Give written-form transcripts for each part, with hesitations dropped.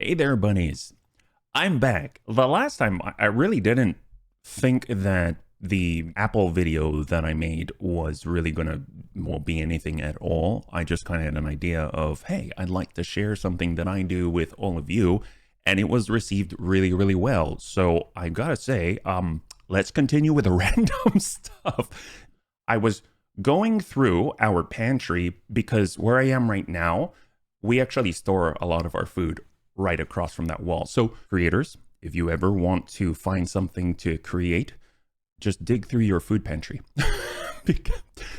Hey there, bunnies. I'm back. The last time, I really didn't think that the Apple video that I made was really gonna, well, be anything at all. I just kind of had an idea of, hey, I'd like to share something that I do with all of you, and it was received really, really well. So I gotta say, let's continue with the random stuff. I was going through our pantry because where I am right now, we actually store a lot of our food right across from that wall. So creators, if you ever want to find something to create, just dig through your food pantry.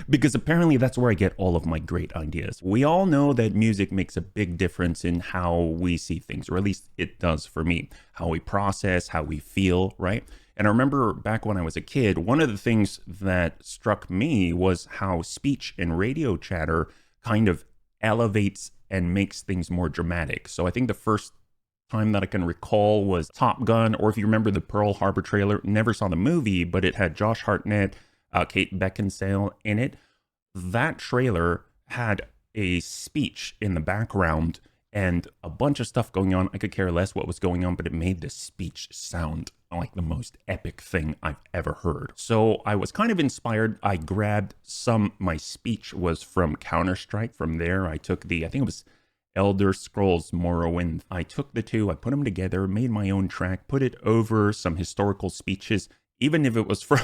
because apparently that's where I get all of my great ideas. We all know that music makes a big difference in how we see things, or at least it does for me. How we process, how we feel, right? And I remember back when I was a kid, one of the things that struck me was how speech and radio chatter kind of elevates and makes things more dramatic. So I think the first time that I can recall was Top Gun, or if you remember the Pearl Harbor trailer, never saw the movie, but it had Josh Hartnett, Kate Beckinsale in it. That trailer had a speech in the background and a bunch of stuff going on. I could care less what was going on, but it made the speech sound like the most epic thing I've ever heard. So I was kind of inspired. I grabbed my speech was from Counter-Strike. From there, I took I think it was Elder Scrolls Morrowind. I took the two, I put them together, made my own track, put it over some historical speeches, even if it was from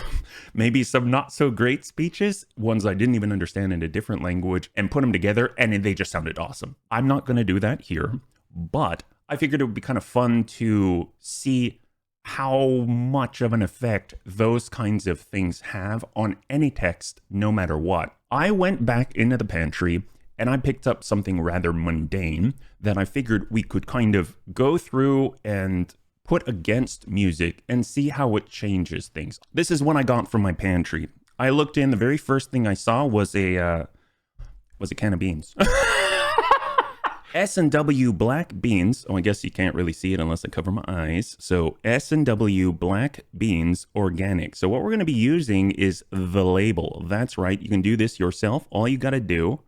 maybe some not so great speeches, ones I didn't even understand in a different language, and put them together, and they just sounded awesome. I'm not going to do that here, but I figured it would be kind of fun to see how much of an effect those kinds of things have on any text, no matter what. I went back into the pantry and I picked up something rather mundane that I figured we could kind of go through and put against music and see how it changes things. This is what I got from my pantry. I looked in, the very first thing I saw was a can of beans. S&W black beans. Oh, I guess you can't really see it unless I cover my eyes. So S&W black beans organic. So what we're going to be using is the label. That's right. You can do this yourself. All you got to do,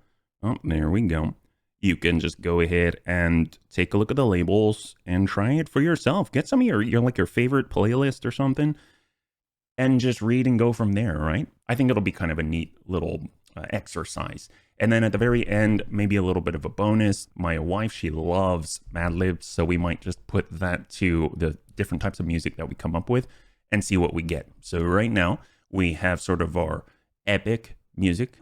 oh, there we go. You can just go ahead and take a look at the labels and try it for yourself. Get some of your favorite playlist or something and just read and go from there, right? I think it'll be kind of a neat little exercise. And then at the very end, maybe a little bit of a bonus. My wife, she loves Libs, so we might just put that to the different types of music that we come up with and see what we get. So right now, we have sort of our epic music.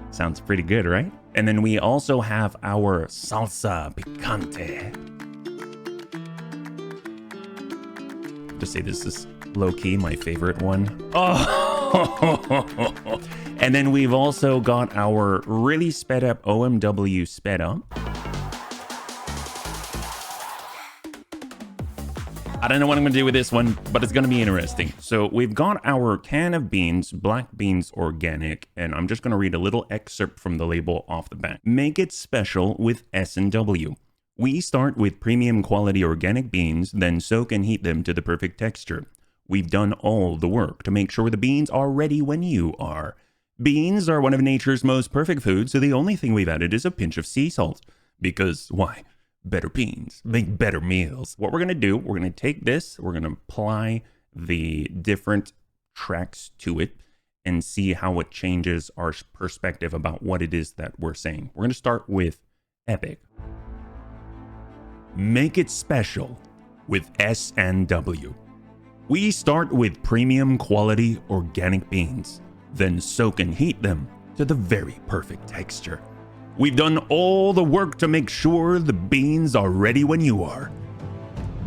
Sounds pretty good, right? And then we also have our salsa picante. Just say this is low-key my favorite one. Oh! And then we've also got our really sped up OMW sped up. I don't know what I'm gonna do with this one, but it's gonna be interesting. So we've got our can of beans, black beans organic, and I'm just gonna read a little excerpt from the label off the back. Make it special with S&W. We start with premium quality organic beans, then soak and heat them to the perfect texture. We've done all the work to make sure the beans are ready when you are. Beans are one of nature's most perfect foods, so the only thing we've added is a pinch of sea salt. Because, why? Better beans make better meals. What we're going to do, we're going to take this, we're going to apply the different tracks to it and see how it changes our perspective about what it is that we're saying. We're going to start with epic. Make it special with S&W. We start with premium quality organic beans, then soak and heat them to the very perfect texture. We've done all the work to make sure the beans are ready when you are.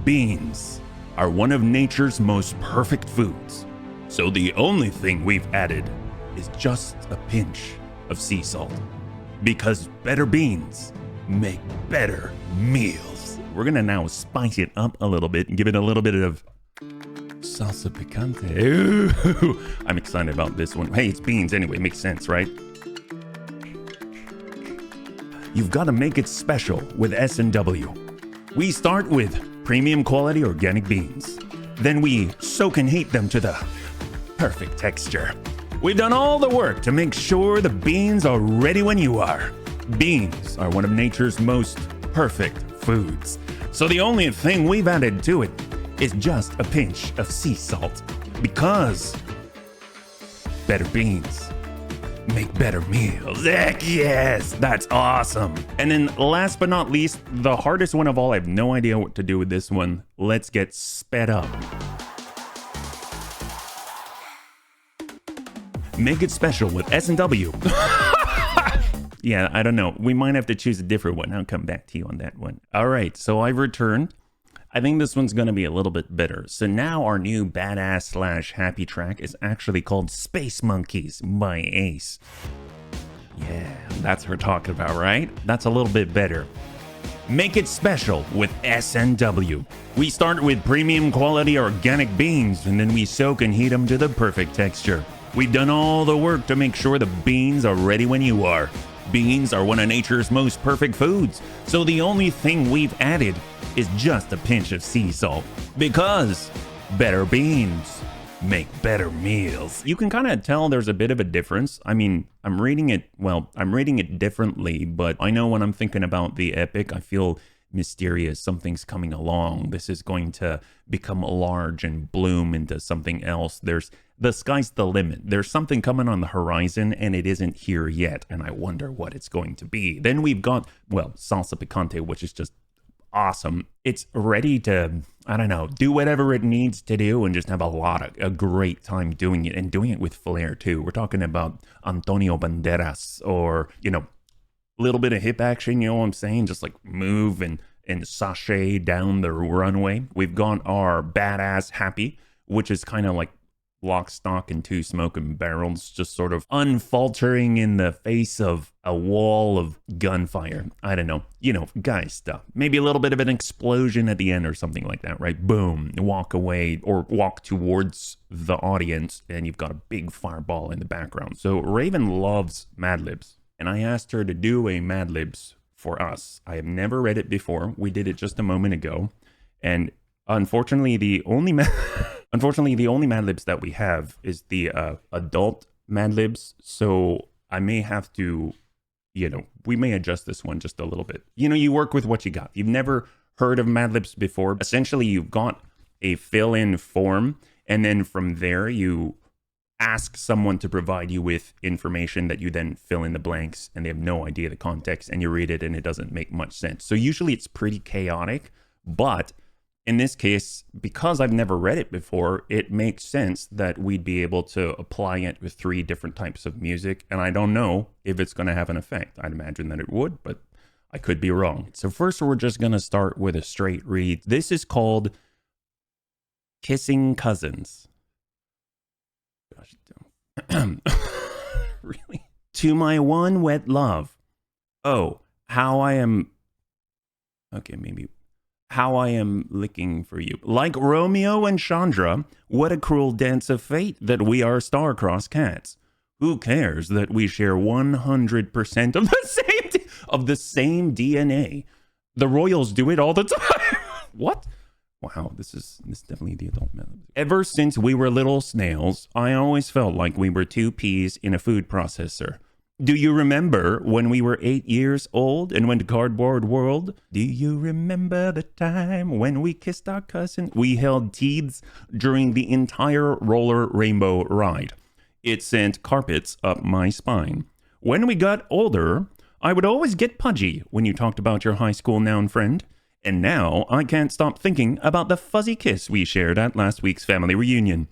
Beans are one of nature's most perfect foods, so the only thing we've added is just a pinch of sea salt. Because better beans make better meals. We're gonna now spice it up a little bit and give it a little bit of salsa picante. Ooh, I'm excited about this one. Hey, it's beans anyway, makes sense, right? You've got to make it special with S&W. We start with premium quality organic beans. Then we soak and heat them to the perfect texture. We've done all the work to make sure the beans are ready when you are. Beans are one of nature's most perfect foods. So the only thing we've added to it is just a pinch of sea salt. Because better beans make better meals. Heck yes, that's awesome. And then last but not least, the hardest one of all, I have no idea what to do with this one. Let's get sped up. Make it special with S&W. Yeah, I don't know. We might have to choose a different one. I'll come back to you on that one. All right, so I've returned. I think this one's going to be a little bit better. So now our new badass / happy track is actually called Space Monkeys by Ace. Yeah, that's what we're talking about, right? That's a little bit better. Make it special with S&W. We start with premium quality organic beans, and then we soak and heat them to the perfect texture. We've done all the work to make sure the beans are ready when you are. Beans are one of nature's most perfect foods, so the only thing we've added is just a pinch of sea salt. Because better beans make better meals. You can kind of tell there's a bit of a difference. I mean, I'm reading it differently, but I know when I'm thinking about the epic, I feel mysterious. Something's coming along. This is going to become large and bloom into something else. The sky's the limit. There's something coming on the horizon and it isn't here yet. And I wonder what it's going to be. Then we've got, well, salsa picante, which is just awesome. It's ready to, I don't know, do whatever it needs to do and just have a great time doing it, and doing it with flair too. We're talking about Antonio Banderas, or, you know, a little bit of hip action, you know what I'm saying? Just like move and sashay down the runway. We've got our badass happy, which is kind of like lock, stock, and two smoking barrels, just sort of unfaltering in the face of a wall of gunfire. I don't know, you know, guy stuff. Maybe a little bit of an explosion at the end or something like that, right? Boom, walk away or walk towards the audience, and you've got a big fireball in the background. So Raven loves Mad Libs, and I asked her to do a Mad Libs for us. I have never read it before. We did it just a moment ago, and unfortunately, the only Mad Libs that we have is the adult Mad Libs. So I may have to, you know, we may adjust this one just a little bit. You know, you work with what you got. You've never heard of Mad Libs before. Essentially, you've got a fill-in form, and then from there, you ask someone to provide you with information that you then fill in the blanks, and they have no idea the context, and you read it, and it doesn't make much sense. So usually it's pretty chaotic, but in this case, because I've never read it before, it makes sense that we'd be able to apply it with 3 different types of music, and I don't know if it's going to have an effect. I'd imagine that it would, but I could be wrong. So first, we're just going to start with a straight read. This is called Kissing Cousins. Gosh, really? To my one wet love. Oh, how I am... Okay, maybe... How I am licking for you. Like Romeo and Chandra, what a cruel dance of fate that we are star-crossed cats. Who cares that we share 100% of the same DNA? The royals do it all the time. What? Wow, this is definitely the adult method. Ever since we were little snails, I always felt like we were 2 peas in a food processor. Do you remember when we were 8 years old and went to Cardboard World? Do you remember the time when we kissed our cousin? We held teeths during the entire Roller Rainbow ride. It sent carpets up my spine. When we got older, I would always get pudgy when you talked about your high school noun friend. And now I can't stop thinking about the fuzzy kiss we shared at last week's family reunion.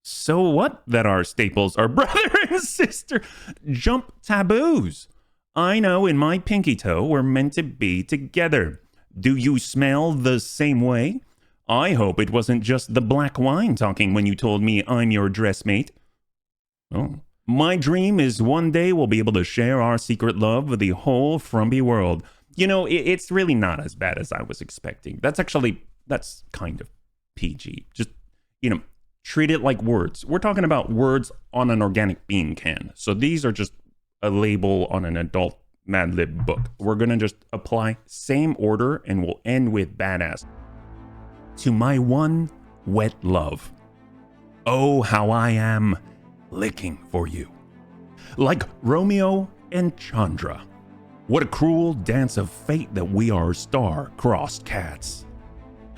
So what that our staples are brother and sister? Jump taboos. I know in my pinky toe we're meant to be together. Do you smell the same way? I hope it wasn't just the black wine talking when you told me I'm your dressmate. Oh. My dream is one day we'll be able to share our secret love with the whole frumpy world. You know, it's really not as bad as I was expecting. That's kind of PG. Just, you know, treat it like words. We're talking about words on an organic bean can. So these are just a label on an adult Mad Lib book. We're going to just apply same order, and we'll end with badass. To my one wet love. Oh, how I am licking for you. Like Romeo and Chandra. What a cruel dance of fate that we are star-crossed cats.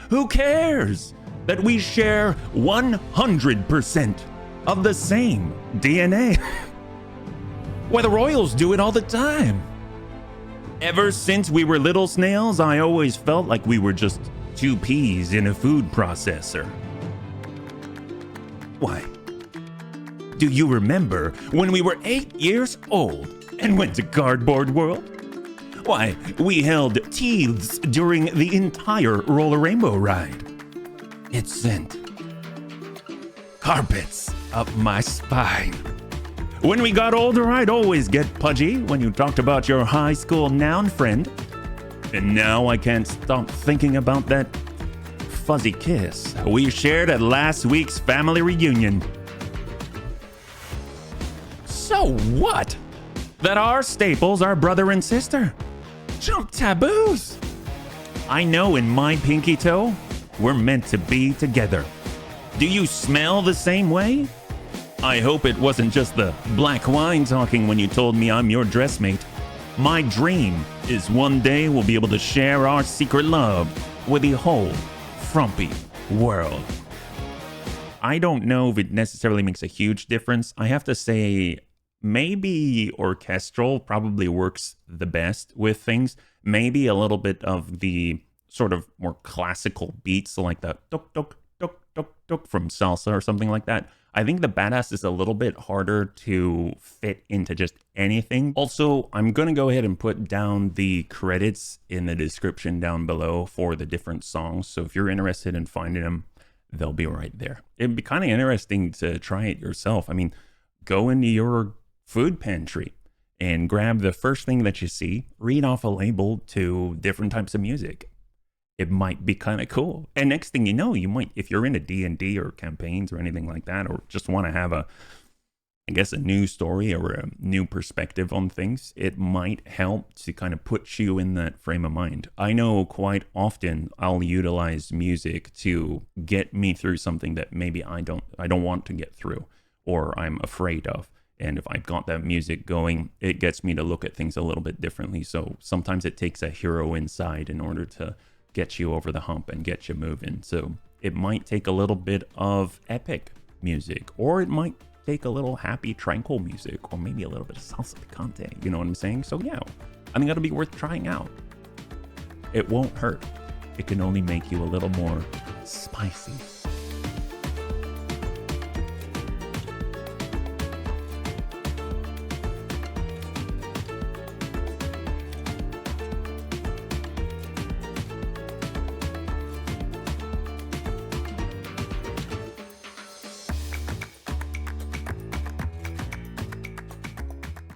Who cares that we share 100% of the same DNA? Why, the royals do it all the time. Ever since we were little snails, I always felt like we were just two peas in a food processor. Why? Do you remember when we were 8 years old and went to Cardboard World? Why, we held teeths during the entire Roller Rainbow ride. It sent carpets up my spine. When we got older, I'd always get pudgy when you talked about your high school noun friend. And now I can't stop thinking about that fuzzy kiss we shared at last week's family reunion. So what? That our staples are brother and sister. Jump taboos. I know in my pinky toe, we're meant to be together. Do you smell the same way? I hope it wasn't just the black wine talking when you told me I'm your dressmate. My dream is one day we'll be able to share our secret love with the whole frumpy world. I don't know if it necessarily makes a huge difference. I have to say, maybe orchestral probably works the best with things. Maybe a little bit of the sort of more classical beats, like the tuk tuk tuk tuk tuk from salsa or something like that. I think the badass is a little bit harder to fit into just anything. Also, I'm going to go ahead and put down the credits in the description down below for the different songs. So if you're interested in finding them, they'll be right there. It'd be kind of interesting to try it yourself. I mean, go into your food pantry and grab the first thing that you see, read off a label to different types of music. It might be kind of cool. And next thing you know, you might, if you're into D&D or campaigns or anything like that, or just want to have a new story or a new perspective on things, it might help to kind of put you in that frame of mind. I know quite often I'll utilize music to get me through something that maybe I don't want to get through or I'm afraid of. And if I've got that music going, it gets me to look at things a little bit differently. So sometimes it takes a hero inside in order to get you over the hump and get you moving. So it might take a little bit of epic music, or it might take a little happy, tranquil music, or maybe a little bit of salsa picante. You know what I'm saying? So yeah, I think that'll be worth trying out. It won't hurt. It can only make you a little more spicy.